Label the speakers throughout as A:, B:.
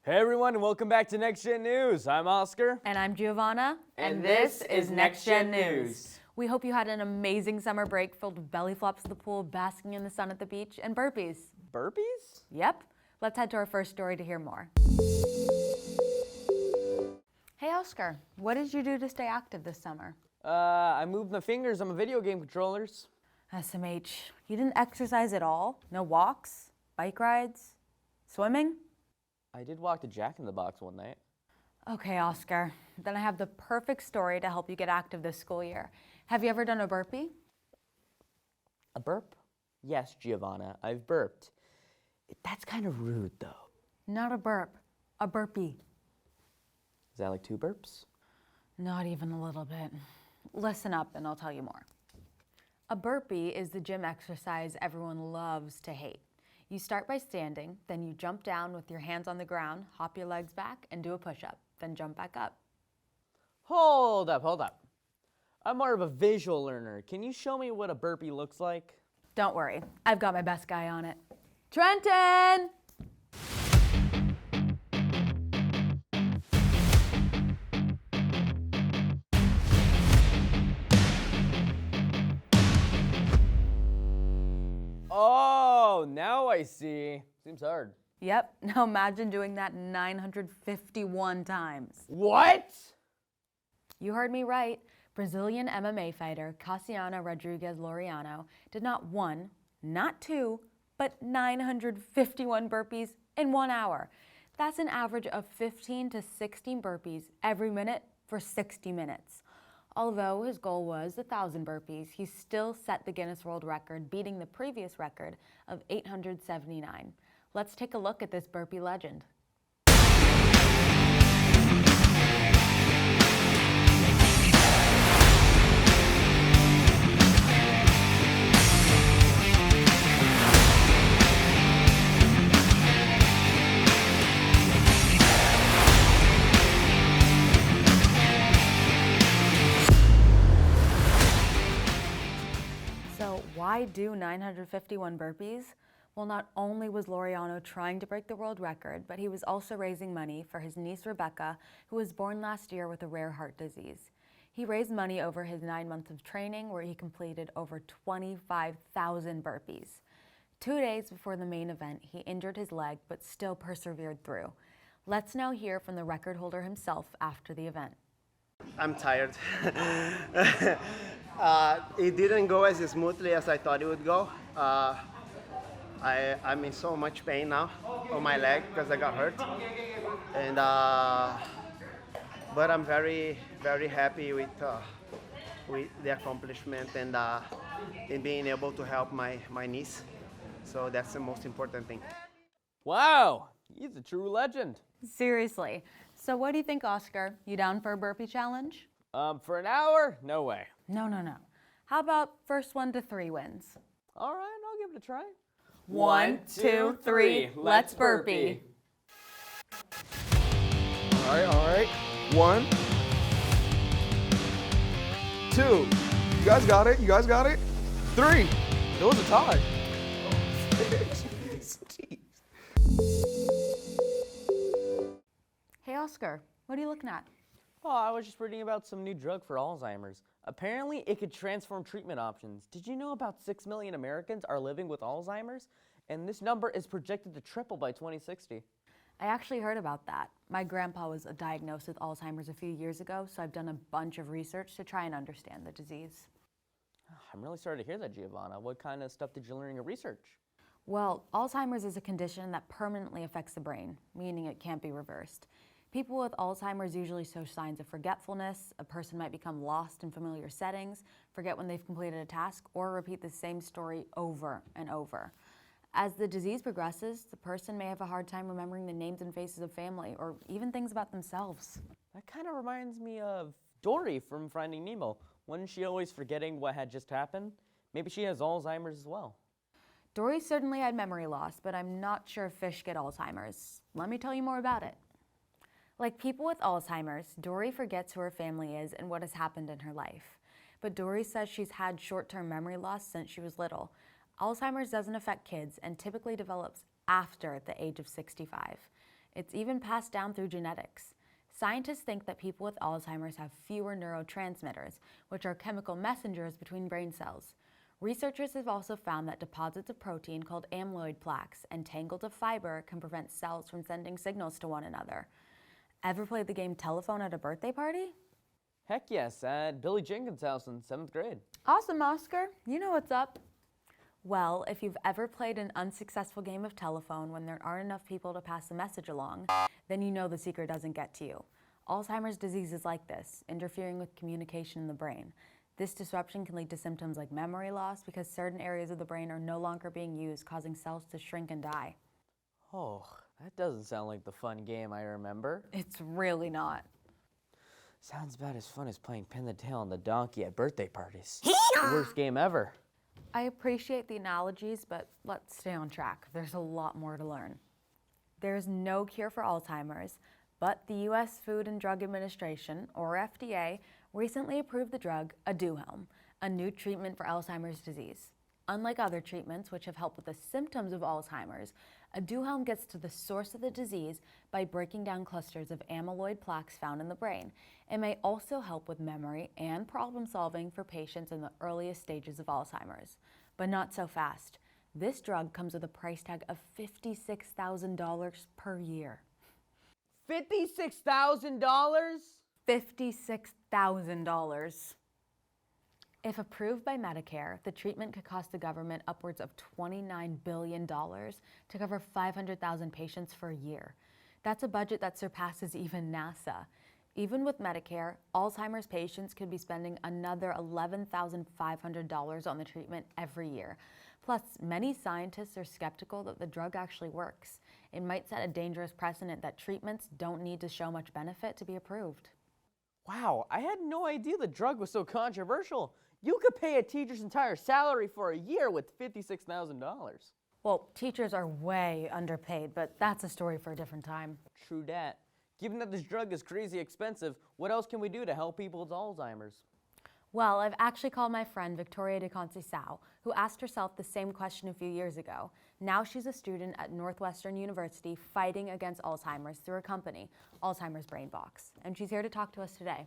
A: Hey everyone, and welcome back to NexGen News. I'm Oscar.
B: And I'm Giovanna.
A: And this is NexGen News.
B: We hope you had an amazing summer break filled with belly flops at the pool, basking in the sun at the beach, and burpees.
A: Burpees?
B: Yep. Let's head to our first story to hear more. Hey Oscar, what did you do to stay active this summer?
A: I moved my fingers on my video game controllers.
B: SMH, you didn't exercise at all? No walks? Bike rides? Swimming?
A: I did walk to Jack in the Box one night.
B: Okay, Oscar. Then I have the perfect story to help you get active this school year. Have you ever done a burpee?
A: A burp? Yes, Giovanna, I've burped. That's kind of rude, though.
B: Not a burp, a burpee.
A: Is that like 2 burps?
B: Not even a little bit. Listen up and I'll tell you more. A burpee is the gym exercise everyone loves to hate. You start by standing, then you jump down with your hands on the ground, hop your legs back, and do a push-up, then jump back up.
A: Hold up. I'm more of a visual learner. Can you show me what a burpee looks like?
B: Don't worry, I've got my best guy on it. Trenton!
A: Oh, now I see. Seems hard.
B: Yep, now imagine doing that 951 times.
A: What?
B: You heard me right. Brazilian MMA fighter Cassiano Rodriguez Laureano did not 1, not 2, but 951 burpees in 1 hour. That's an average of 15 to 16 burpees every minute for 60 minutes. Although his goal was 1,000 burpees, he still set the Guinness World Record, beating the previous record of 879. Let's take a look at this Burpee Legend. So why do 951 burpees? Well, not only was Laureano trying to break the world record, but he was also raising money for his niece Rebecca, who was born last year with a rare heart disease. He raised money over his 9 months of training, where he completed over 25,000 burpees. 2 days before the main event, he injured his leg, but still persevered through. Let's now hear from the record holder himself after the event.
C: I'm tired. It didn't go as smoothly as I thought it would go. I'm in so much pain now on my leg because I got hurt. And but I'm very, very happy with the accomplishment and in being able to help my niece. So that's the most important thing.
A: Wow, he's a true legend.
B: Seriously. So what do you think, Oscar? You down for a burpee challenge?
A: For an hour? No way.
B: No. How about first 1 to 3 wins?
A: All right, I'll give it a try.
B: 1, 2, 3, let's burpee.
D: All right. 1, 2. You guys got it. 3. It was a tie. Jeez.
B: Hey, Oscar, what are you looking at?
A: Oh, I was just reading about some new drug for Alzheimer's. Apparently, it could transform treatment options. Did you know about 6 million Americans are living with Alzheimer's? And this number is projected to triple by 2060.
B: I actually heard about that. My grandpa was diagnosed with Alzheimer's a few years ago, so I've done a bunch of research to try and understand the disease.
A: I'm really sorry to hear that, Giovanna. What kind of stuff did you learn in your research?
B: Well, Alzheimer's is a condition that permanently affects the brain, meaning it can't be reversed. People with Alzheimer's usually show signs of forgetfulness. A person might become lost in familiar settings, forget when they've completed a task, or repeat the same story over and over. As the disease progresses, the person may have a hard time remembering the names and faces of family, or even things about themselves.
A: That kind of reminds me of Dory from Finding Nemo. Wasn't she always forgetting what had just happened? Maybe she has Alzheimer's as well.
B: Dory certainly had memory loss, but I'm not sure if fish get Alzheimer's. Let me tell you more about it. Like people with Alzheimer's, Dory forgets who her family is and what has happened in her life. But Dory says she's had short-term memory loss since she was little. Alzheimer's doesn't affect kids and typically develops after the age of 65. It's even passed down through genetics. Scientists think that people with Alzheimer's have fewer neurotransmitters, which are chemical messengers between brain cells. Researchers have also found that deposits of protein called amyloid plaques and tangles of fiber can prevent cells from sending signals to one another. Ever played the game telephone at a birthday party?
A: Heck yes, at Billy Jenkins' house in 7th grade.
B: Awesome, Oscar. You know what's up. Well, if you've ever played an unsuccessful game of telephone when there aren't enough people to pass the message along, then you know the secret doesn't get to you. Alzheimer's disease is like this, interfering with communication in the brain. This disruption can lead to symptoms like memory loss because certain areas of the brain are no longer being used, causing cells to shrink and die.
A: Oh, that doesn't sound like the fun game I remember.
B: It's really not.
A: Sounds about as fun as playing pin the tail on the donkey at birthday parties. The worst game ever.
B: I appreciate the analogies, but let's stay on track. There's a lot more to learn. There's no cure for Alzheimer's, but the U.S. Food and Drug Administration, or FDA, recently approved the drug Aduhelm, a new treatment for Alzheimer's disease. Unlike other treatments, which have helped with the symptoms of Alzheimer's, Aduhelm gets to the source of the disease by breaking down clusters of amyloid plaques found in the brain. It may also help with memory and problem solving for patients in the earliest stages of Alzheimer's. But not so fast. This drug comes with a price tag of $56,000 per year.
A: $56,000?
B: $56,000. If approved by Medicare, the treatment could cost the government upwards of $29 billion to cover 500,000 patients for a year. That's a budget that surpasses even NASA. Even with Medicare, Alzheimer's patients could be spending another $11,500 on the treatment every year. Plus, many scientists are skeptical that the drug actually works. It might set a dangerous precedent that treatments don't need to show much benefit to be approved.
A: Wow, I had no idea the drug was so controversial. You could pay a teacher's entire salary for a year with $56,000.
B: Well, teachers are way underpaid, but that's a story for a different time.
A: True dat. Given that this drug is crazy expensive, what else can we do to help people with Alzheimer's?
B: Well, I've actually called my friend Victoria de Conceição, who asked herself the same question a few years ago. Now she's a student at Northwestern University fighting against Alzheimer's through her company, Alzheimer's Brain Box. And she's here to talk to us today.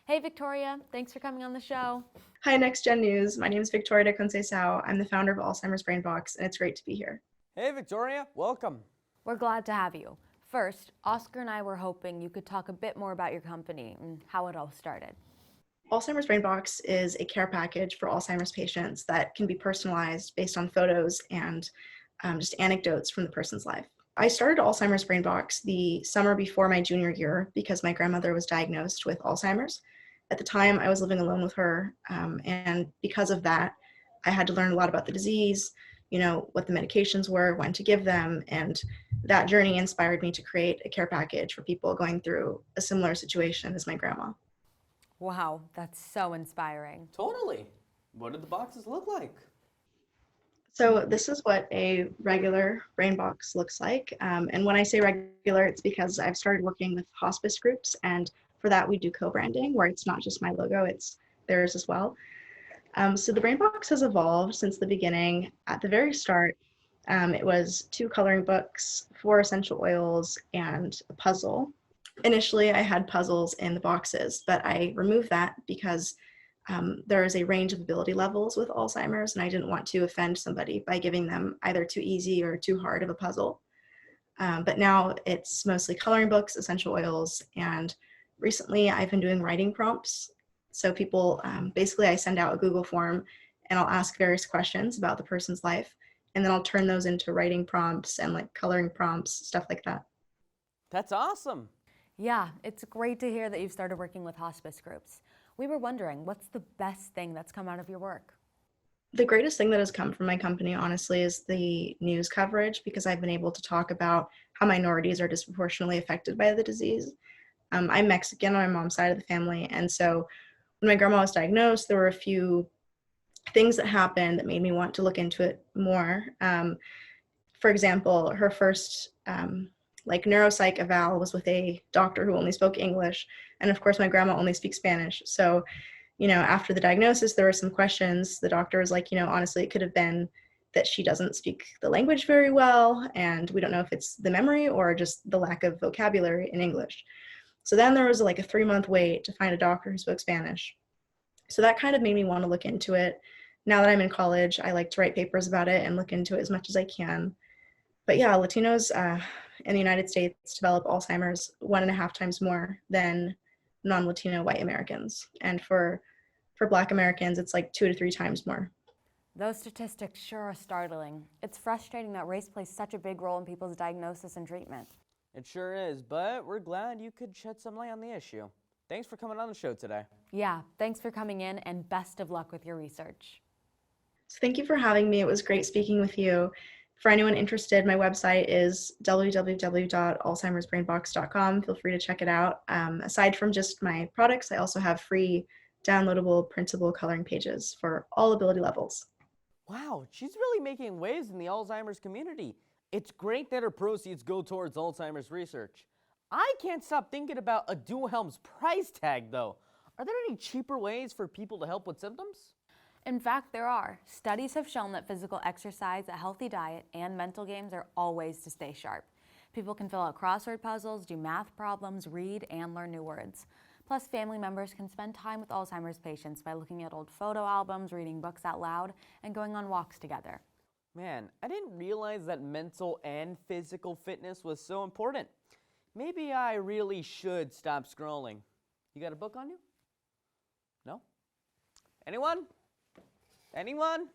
B: Hey, Victoria, thanks for coming on the show.
E: Hi, NexGen News. My name is Victoria de Conceição. I'm the founder of Alzheimer's Brain Box, and it's great to be here.
A: Hey, Victoria, welcome.
B: We're glad to have you. First, Oscar and I were hoping you could talk a bit more about your company and how it all started.
E: Alzheimer's Brain Box is a care package for Alzheimer's patients that can be personalized based on photos and just anecdotes from the person's life. I started Alzheimer's Brain Box the summer before my junior year because my grandmother was diagnosed with Alzheimer's. At the time, I was living alone with her, and because of that, I had to learn a lot about the disease, what the medications were, when to give them, and that journey inspired me to create a care package for people going through a similar situation as my grandma.
B: Wow, that's so inspiring.
A: Totally. What did the boxes look like?
E: So this is what a regular brain box looks like. And when I say regular, it's because I've started working with hospice groups, and for that we do co-branding, where it's not just my logo, it's theirs as well. So the brain box has evolved since the beginning. At the very start, it was 2 coloring books, 4 essential oils, and a puzzle. Initially, I had puzzles in the boxes, but I removed that because there is a range of ability levels with Alzheimer's, and I didn't want to offend somebody by giving them either too easy or too hard of a puzzle. But now it's mostly coloring books, essential oils, and recently I've been doing writing prompts. So people, basically I send out a Google form and I'll ask various questions about the person's life, and then I'll turn those into writing prompts and like coloring prompts, stuff like that.
A: That's awesome.
B: Yeah, it's great to hear that you've started working with hospice groups. We were wondering, what's the best thing that's come out of your work?
E: The greatest thing that has come from my company, honestly, is the news coverage, because I've been able to talk about how minorities are disproportionately affected by the disease. I'm Mexican on my mom's side of the family, and so when my grandma was diagnosed, there were a few things that happened that made me want to look into it more. For example, her first neuropsych eval was with a doctor who only spoke English, and of course my grandma only speaks Spanish. So after the diagnosis, there were some questions. The doctor was like, honestly, it could have been that she doesn't speak the language very well, and we don't know if it's the memory or just the lack of vocabulary in English. So then there was like a 3-month wait to find a doctor who spoke Spanish. So that kind of made me want to look into it. Now that I'm in college, I like to write papers about it and look into it as much as I can. But yeah, Latinos in the United States develop Alzheimer's 1.5 times more than non-Latino white Americans. And for Black Americans, it's like 2 to 3 times more.
B: Those statistics sure are startling. It's frustrating that race plays such a big role in people's diagnosis and treatment.
A: It sure is, but we're glad you could shed some light on the issue. Thanks for coming on the show today.
B: Yeah, thanks for coming in and best of luck with your research.
E: So thank you for having me. It was great speaking with you. For anyone interested, my website is www.alzheimersbrainbox.com. Feel free to check it out. Aside from just my products, I also have free downloadable printable coloring pages for all ability levels.
A: Wow, she's really making waves in the Alzheimer's community. It's great that her proceeds go towards Alzheimer's research. I can't stop thinking about a Duhelm's price tag, though. Are there any cheaper ways for people to help with symptoms?
B: In fact, there are. Studies have shown that physical exercise, a healthy diet, and mental games are all ways to stay sharp. People can fill out crossword puzzles, do math problems, read, and learn new words. Plus, family members can spend time with Alzheimer's patients by looking at old photo albums, reading books out loud, and going on walks together.
A: Man, I didn't realize that mental and physical fitness was so important. Maybe I really should stop scrolling. You got a book on you? No? Anyone? Anyone?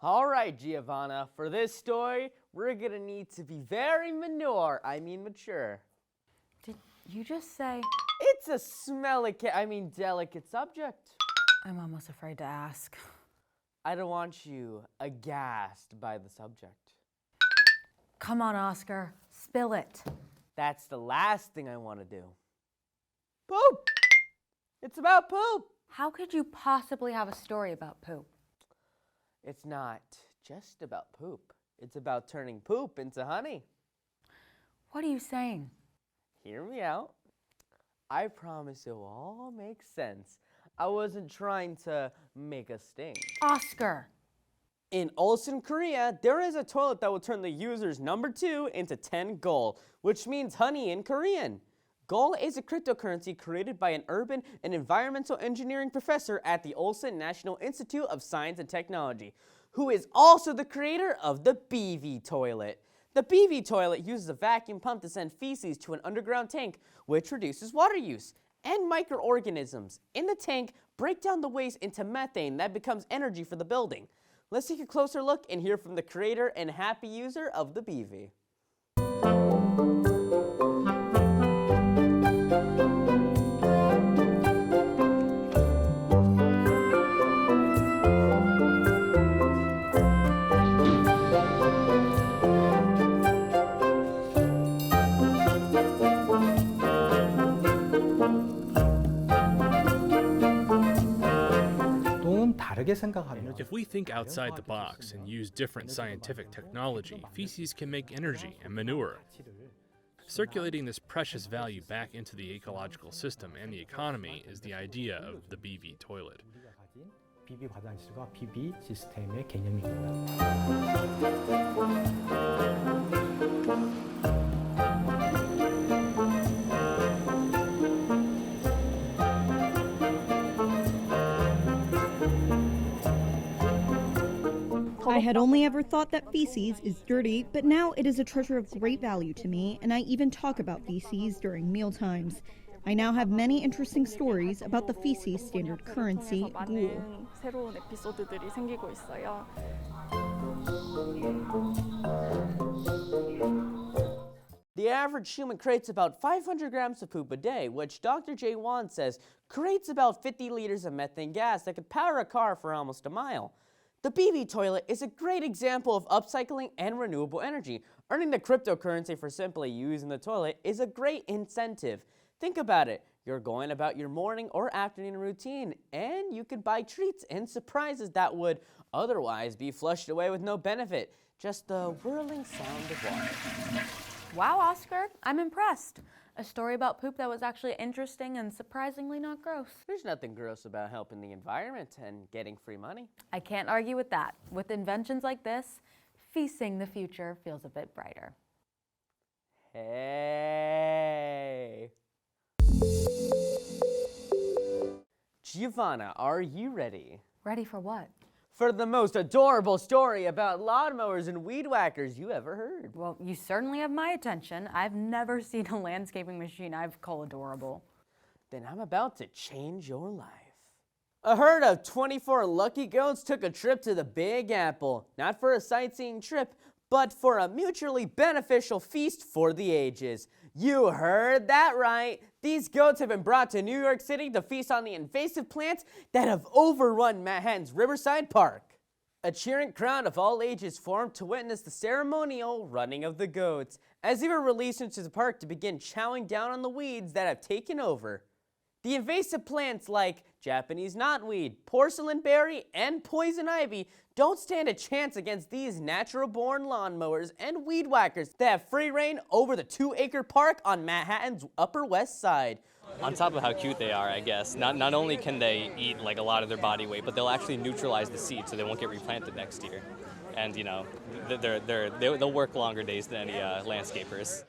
A: All right, Giovanna, for this story, we're gonna need to be very mature.
B: Did you just say?
A: It's a delicate subject.
B: I'm almost afraid to ask.
A: I don't want you aghast by the subject.
B: Come on, Oscar, spill it.
A: That's the last thing I want to do. Poop! It's about poop!
B: How could you possibly have a story about poop?
A: It's not just about poop. It's about turning poop into honey.
B: What are you saying?
A: Hear me out. I promise it will all make sense. I wasn't trying to make a stink.
B: Oscar!
A: In Ulsan, Korea, there is a toilet that will turn the user's number 2 into 10 gol, which means honey in Korean. Gol is a cryptocurrency created by an urban and environmental engineering professor at the Ulsan National Institute of Science and Technology, who is also the creator of the BV toilet. The BV toilet uses a vacuum pump to send feces to an underground tank, which reduces water use. And microorganisms in the tank break down the waste into methane that becomes energy for the building. Let's take a closer look and hear from the creator and happy user of the BV.
F: If we think outside the box and use different scientific technology, feces can make energy and manure. Circulating this precious value back into the ecological system and the economy is the idea of the BV toilet.
G: BV 화장실과 BV 시스템의 개념입니다.
H: I had only ever thought that feces is dirty, but now it is a treasure of great value to me, and I even talk about feces during meal times. I now have many interesting stories about the feces standard currency, gul.
I: 새로운 에피소드들이 생기고 있어요.
A: The average human creates about 500 grams of poop a day, which Dr. Jay Wan says creates about 50 liters of methane gas that could power a car for almost a mile. The BV toilet is a great example of upcycling and renewable energy. Earning the cryptocurrency for simply using the toilet is a great incentive. Think about it. You're going about your morning or afternoon routine, and you could buy treats and surprises that would otherwise be flushed away with no benefit. Just the whirling sound of water.
B: Wow, Oscar, I'm impressed. A story about poop that was actually interesting and surprisingly not gross.
A: There's nothing gross about helping the environment and getting free money.
B: I can't argue with that. With inventions like this, feasting the future feels a bit brighter.
A: Hey. Giovanna, are you ready?
B: Ready for what?
A: For the most adorable story about lawnmowers and weed whackers you ever heard.
B: Well, you certainly have my attention. I've never seen a landscaping machine I've called adorable.
A: Then I'm about to change your life. A herd of 24 lucky goats took a trip to the Big Apple, not for a sightseeing trip, but for a mutually beneficial feast for the ages. You heard that right. These goats have been brought to New York City to feast on the invasive plants that have overrun Manhattan's Riverside Park. A cheering crowd of all ages formed to witness the ceremonial running of the goats, as they were released into the park to begin chowing down on the weeds that have taken over. The invasive plants like Japanese knotweed, porcelain berry, and poison ivy don't stand a chance against these natural-born lawnmowers and weed whackers that have free reign over the 2-acre park on Manhattan's Upper West Side.
J: On top of how cute they are, I guess, not only can they eat like a lot of their body weight, but they'll actually neutralize the seed so they won't get replanted next year. And you know, they'll work longer days than any landscapers.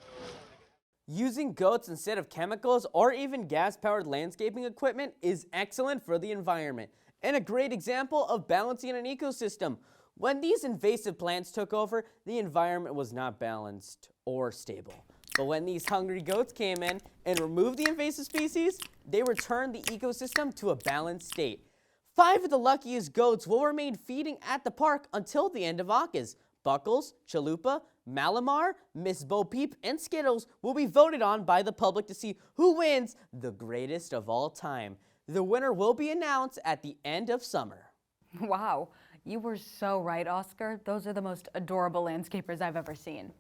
A: Using goats instead of chemicals or even gas-powered landscaping equipment is excellent for the environment and a great example of balancing an ecosystem. When these invasive plants took over, the environment was not balanced or stable. But when these hungry goats came in and removed the invasive species, they returned the ecosystem to a balanced state. 5 of the luckiest goats will remain feeding at the park until the end of August. Buckles, Chalupa, Malamar, Miss Bo Peep, and Skittles will be voted on by the public to see who wins the greatest of all time. The winner will be announced at the end of summer.
B: Wow, you were so right, Oscar. Those are the most adorable landscapers I've ever seen.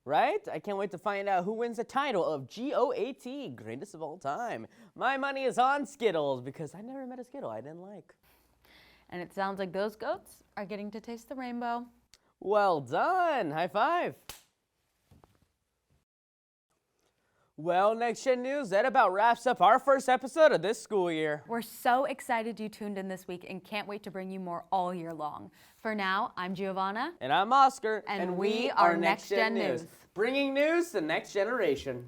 A: Right? I can't wait to find out who wins the title of GOAT, greatest of all time. My money is on Skittles because I never met a Skittle I didn't like.
B: And it sounds like those goats are getting to taste the rainbow.
A: Well done! High five! Well, NexGen News, that about wraps up our first episode of this school year.
B: We're so excited you tuned in this week and can't wait to bring you more all year long. For now, I'm Giovanna.
A: And I'm Oscar.
B: And we are NexGen News.
A: Bringing news to the next generation.